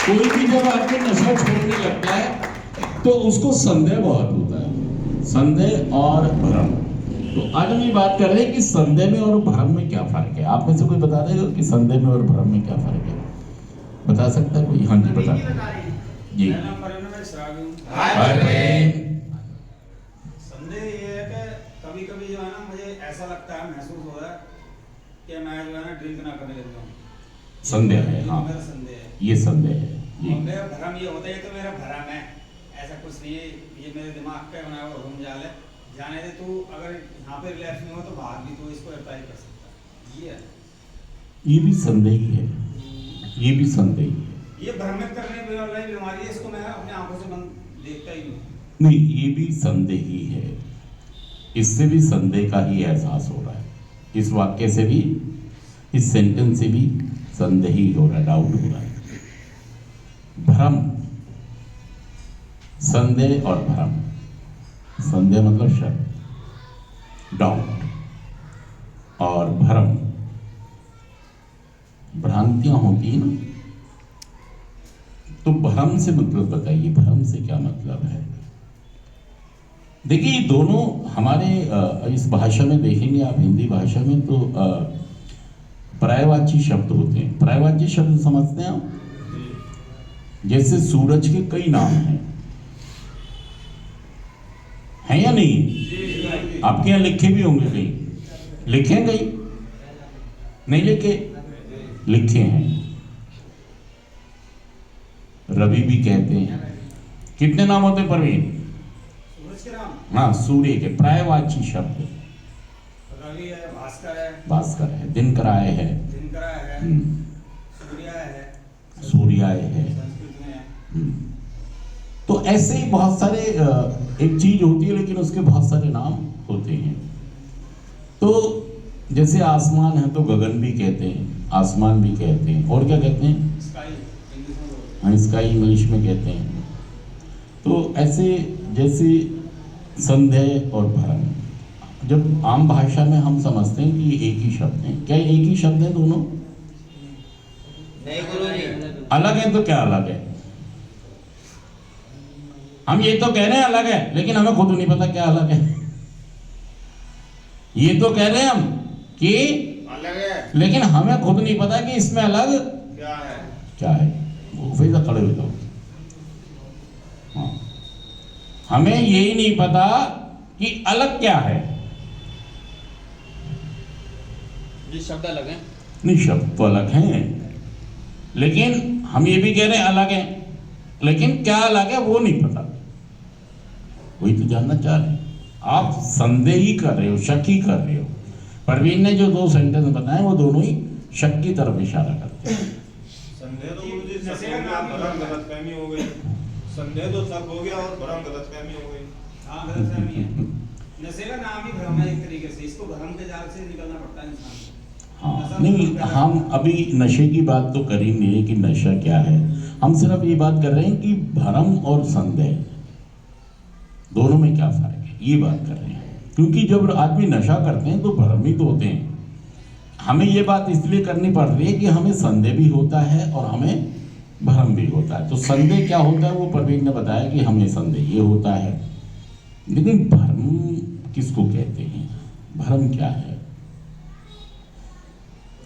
कोई भी जब आदमी नशा छोड़ने लगता है तो उसको संदेह बहुत होता है, संदेह और भ्रम। तो आज हम ये बात कर रहे हैं कि संदेह में और भ्रम में क्या फर्क है। आप में से कोई बता देगा कि संदेह में और भ्रम में क्या फर्क है? बता सकता है कोई? हाँ जी बता जी। संदेह ये है कि कभी कभी जो है ना मुझे ऐसा लगता है, महसूस हो रहा है कि मैं जो है ना ड्रिंक ना करने लग जाऊँ। संदेह है, हाँ मेरा संदेह है, ये संदेह है जी। और मेरा भ्रम ये होता है तो मेरा भ्रम है, ऐसा कुछ नहीं है, ये मेरे दिमाग का बना हुआ घूम जाल है। जाने दे, तू अगर यहाँ पे रिलैक्स नहीं हो तो बाहर भी तू इसको अप्लाई कर सकता है। ये है, ये भी संदेह ही है, ये भी संदेह ही है। ये भ्रमित करने वाली बीमारी है, इसको मैं अपने आंखों से देखता ही हूँ। नहीं, ये भी संदेह ही है, इससे भी संदेह का ही एहसास हो रहा है। इस वाक्य से भी, इस सेंटेंस से भी संदेह ही हो रहा है, डाउट हो रहा है। भ्रम, संदेह और भ्रम। संदेह मतलब शक, डाउट, और भ्रम भ्रांतियां होती है ना। तो भ्रम से मतलब बताइए, भ्रम से क्या मतलब है? देखिए दोनों हमारे इस भाषा में देखेंगे आप, हिंदी भाषा में तो पर्यायवाची शब्द होते हैं। पर्यायवाची शब्द समझते हैं आप? जैसे सूरज के कई नाम हैं या नहीं? आपके यहाँ लिखे भी होंगे, कहीं लिखे हैं, कहीं नहीं लिखे, लिखे हैं। रवि भी कहते हैं। कितने नाम होते हैं प्रवीण? सूरज के नाम? हाँ, सूर्य के पर्यायवाची शब्द। रवि है, भास्कर है, भास्कर है, दिनकराय है, दिनकरा है, सूर्याय है, सूर्याय है। संस्कृत में है। तो ऐसे ही बहुत सारे एक चीज होती है लेकिन उसके बहुत सारे नाम होते हैं। तो जैसे आसमान है तो गगन भी कहते हैं, आसमान भी कहते हैं, और क्या कहते हैं? स्काई इंग्लिश में बोलते हैं। हाँ, स्काई इंग्लिश में कहते हैं। तो ऐसे जैसे संदेह और भ्रम, जब आम भाषा में हम समझते हैं कि एक ही शब्द है। क्या एक ही शब्द है दोनों? नहीं गुरुजी, अलग है। तो क्या अलग है? हम ये तो कह रहे हैं अलग है, लेकिन हमें खुद नहीं पता क्या अलग है। ये तो कह रहे हैं हम कि अलग है, लेकिन हमें खुद नहीं पता कि इसमें अलग क्या है? क्या है। वो फिर से खड़े हो जाओ। हाँ, हमें यही नहीं पता कि अलग क्या है। ये शब्द अलग है। नहीं, शब्द तो अलग हैं, लेकिन हम ये भी कह रहे हैं अलग है, लेकिन क्या अलग है वो नहीं पता। वही तो जानना चाह रहे हैं। आप संदेह ही कर रहे हो, शक ही कर रहे हो। परवीन ने जो दो सेंटेंस बताए वो दोनों ही शक की तरफ इशारा करते हैं। संदेह तो मुझे शक हो गया, भ्रम गलतफहमी हो गई। संदेह तो शक हो गया और भ्रम गलतफहमी हो गई। हाँ, गलतफहमी है। नशे का नाम ही भ्रम है एक तरीके से, इसको भ्रम के जाल से निकलना पड़ता है इंसान को। हाँ, नहीं, हम अभी नशे की बात तो कर ही नहीं कि नशा क्या है। हम सिर्फ ये बात कर रहे हैं कि भ्रम और संदेह दोनों में क्या फर्क है, ये बात कर रहे हैं। क्योंकि जब आदमी नशा करते हैं तो भ्रमित होते हैं। हमें ये बात इसलिए करनी पड़ रही है कि हमें संदेह भी होता है और हमें भ्रम भी होता है। तो संदेह क्या होता है वो परवीन ने बताया कि हमें संदेह ये होता है, लेकिन भ्रम किसको कहते हैं, भ्रम क्या है,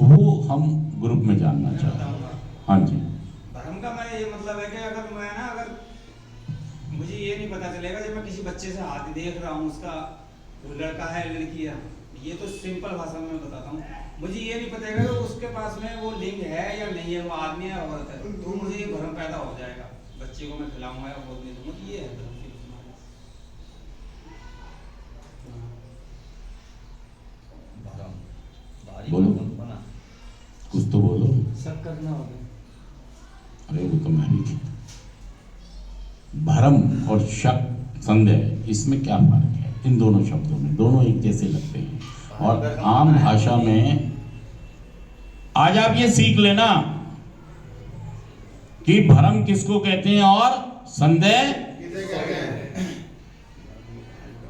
वो हम ग्रुप में जानना चाहते हैं। हाँ जी। भ्रम का मैं ये मतलब है कि अगर मैं ना, अगर मुझे ये नहीं पता चलेगा जब मैं किसी बच्चे से हाथ देख रहा हूँ, उसका वो लड़का है लड़की है, ये तो सिंपल भाषा में बताता हूँ, मुझे ये नहीं पता कि उसके पास में वो लिंग है या नहीं है, वो आदमी है औरत है, तो मुझे ये भ्रम पैदा हो जाएगा। बच्चे को मैं खिलाऊंगा या बोल नहीं दूंगा, ये है भ्रम की बोलो, कुछ तो बोलो। शक करना होगा। अरे वो तो मैं भी। भ्रम और शक, संदेह, इसमें क्या फर्क है? इन दोनों शब्दों में दोनों एक जैसे लगते हैं। और आम भाषा में आज आप ये सीख लेना कि भ्रम किसको कहते हैं और संदेह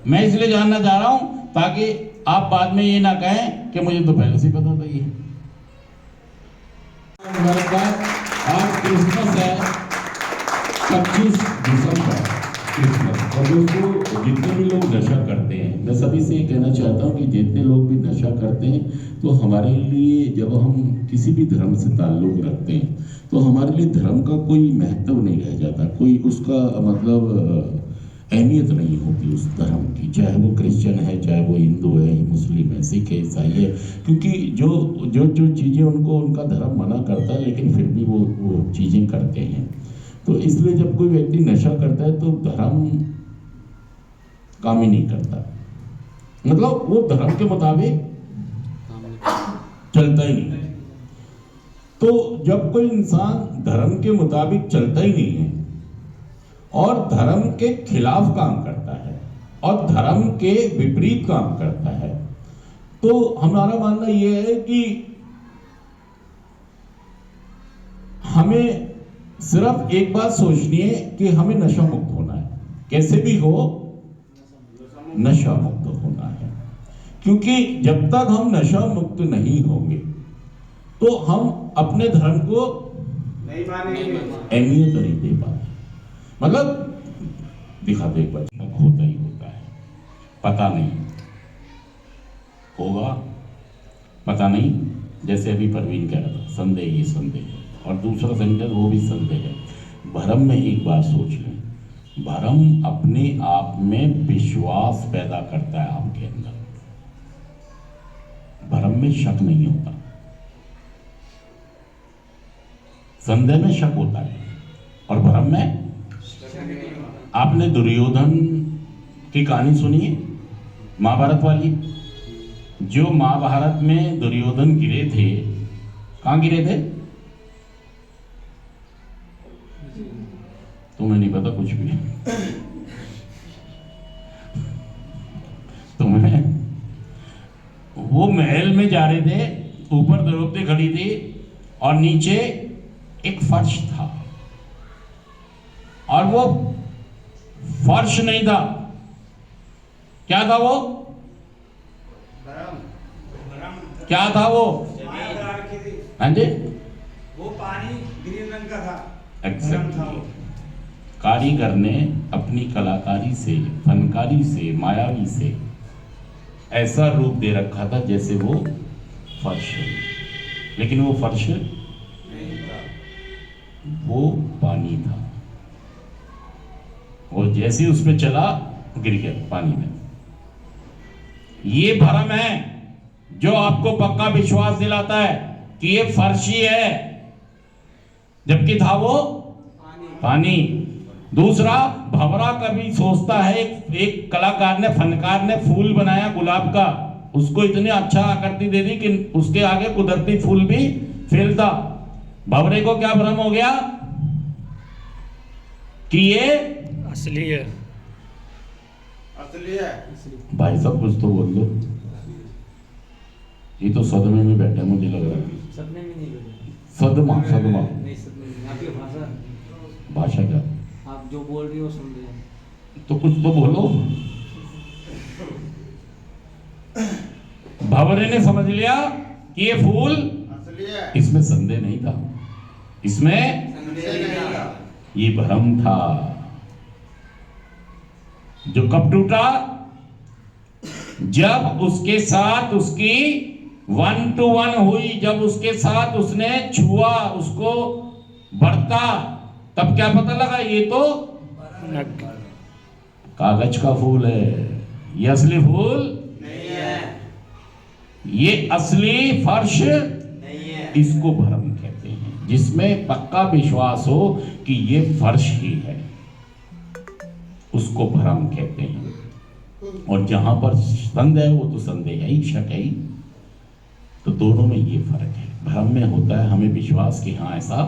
मैं इसलिए जानना चाह रहा हूं ताकि आप बाद में ये ना कहें कि मुझे तो पहले से पता था। ये आज क्रिसमस है। 25 दिसंबर क्रिसमस। और दोस्तों जितने भी लोग नशा करते हैं, मैं सभी से ये कहना चाहता हूँ कि जितने लोग भी नशा करते हैं तो हमारे लिए, जब हम किसी भी धर्म से ताल्लुक़ रखते हैं तो हमारे लिए धर्म का कोई महत्व नहीं रह जाता, कोई उसका मतलब अहमियत नहीं होती उस धर्म की, चाहे वो क्रिश्चियन है, चाहे वो हिंदू है, मुस्लिम है, सिख है, ईसाई है, क्योंकि जो जो जो चीज़ें उनको उनका धर्म मना करता है लेकिन फिर भी वो चीज़ें करते हैं। तो इसलिए जब कोई व्यक्ति नशा करता है तो धर्म काम ही नहीं करता, मतलब वो धर्म के मुताबिक चलता ही नहीं। तो जब कोई इंसान धर्म के मुताबिक चलता ही नहीं है और धर्म के खिलाफ काम करता है और धर्म के विपरीत काम करता है, तो हमारा मानना यह है कि हमें सिर्फ एक बात सोचनी है कि हमें नशा मुक्त होना है, कैसे भी हो नशा मुक्त होना है। क्योंकि जब तक हम नशा मुक्त नहीं होंगे तो हम अपने धर्म को नहीं मानेंगे, अहमियत नहीं दे पाते। मतलब दिखाते एक बार होता ही होता है, पता नहीं होगा, पता नहीं। जैसे अभी परवीन कह रहा था, संदेह, ये संदेह है, और दूसरा संदेह वो भी संदेह है। भरम में एक बात सोच लें, भरम अपने आप में विश्वास पैदा करता है आपके अंदर, भरम में शक नहीं होता, संदेह में शक होता है और भरम में। आपने दुर्योधन की कहानी सुनी है, महाभारत वाली? जो महाभारत में दुर्योधन गिरे थे, कहां गिरे थे? तुम्हें नहीं पता कुछ भी। तुम्हें, वो महल में जा रहे थे, ऊपर द्रौपदी खड़ी थी और नीचे एक फर्श था, और वो फर्श नहीं था, क्या था वो? क्या था वो? हाँ जी, वो पानी ग्रीन रंग का था। एग्जैक्टली। कारीगर ने अपनी कलाकारी से, फनकारी से, मायावी से ऐसा रूप दे रखा था जैसे वो फर्श है, लेकिन वो फर्श वो पानी था। वो जैसे ही उस पे चला गिर गया पानी में। ये भ्रम है जो आपको पक्का विश्वास दिलाता है कि ये फर्श ही है, जबकि था वो पानी। दूसरा, भंवरा कभी सोचता है, एक कलाकार ने, फनकार ने फूल बनाया गुलाब का, उसको इतनी अच्छा आकृति दे दी कि उसके आगे कुदरती फूल भी फेल था। भंवरे को क्या भ्रम हो गया कि ये असली है, असली है। भाई साहब कुछ तो बोल दो, ये तो सदमे में बैठे मुझे लग रहा है। सपने में नहीं बोले, सदमा, सदमा नहीं सपने में। आपकी भाषा, भाषा क्या? आप जो बोल रही हो सुन रहे हैं। तो कुछ तो बोलो। भंवरे ने समझ लिया कि ये फूल असली है। इसमें संदेह नहीं था, इसमें ये भ्रम था। जो कब टूटा? जब उसके साथ उसकी 1 to 1 हुई, जब उसके साथ उसने छुआ, उसको बढ़ता, तब क्या पता लगा ये तो कागज का फूल है, ये असली फूल नहीं है, ये असली फर्श नहीं है। इसको भ्रम कहते हैं, जिसमें पक्का विश्वास हो कि ये फर्श ही है, उसको भ्रम कहते हैं। और जहां पर संदेह है वो तो संदेह है ही, शक है ही। तो दोनों में ये फर्क है। भ्रम में होता है हमें विश्वास कि हाँ ऐसा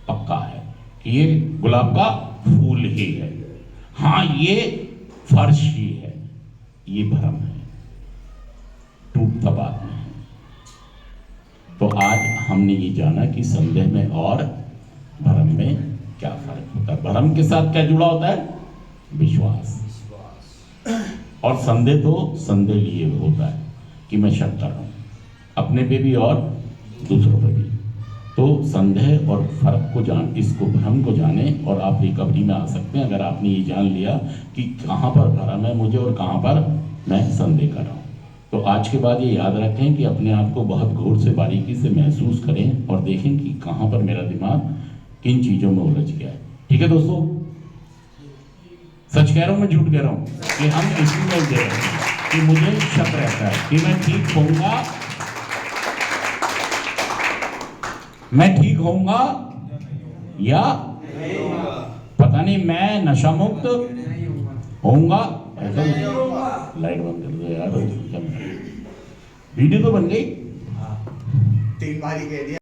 पक्का है कि ये गुलाब का फूल ही है, हाँ ये फर्श ही है, ये भ्रम है, टूटता बाद में। तो आज हमने ये जाना कि संदेह में और भ्रम में क्या फर्क होता है। भ्रम के साथ क्या जुड़ा होता है? विश्वास। और संदेह तो संदेह लिए होता है कि मैं शक कर रहा हूं अपने पे भी और दूसरों पे भी। तो संदेह और फर्क को इसको भ्रम को जाने और आप रिकवरी में आ सकते हैं अगर आपने ये जान लिया कि कहाँ पर भ्रम है मुझे और कहाँ पर मैं संदेह कर रहा हूँ। तो आज के बाद ये याद रखें कि अपने आप को बहुत गौर से बारीकी से महसूस करें और देखें कि कहाँ पर मेरा दिमाग किन चीज़ों में उलझ गया है। ठीक है दोस्तों, सच कह रहा हूँ मैं झूठ कह रहा हूँ कि हम इसी में उलझे रहे हैं कि मुझे शक रहता है कि मैं ठीक होऊंगा, मैं ठीक होऊंगा या पता नहीं मैं नशा मुक्त होऊंगा। ऐसा लाइट बंद कर दो यार, वीडियो तो बन गई। 3 बार ही कह दिया।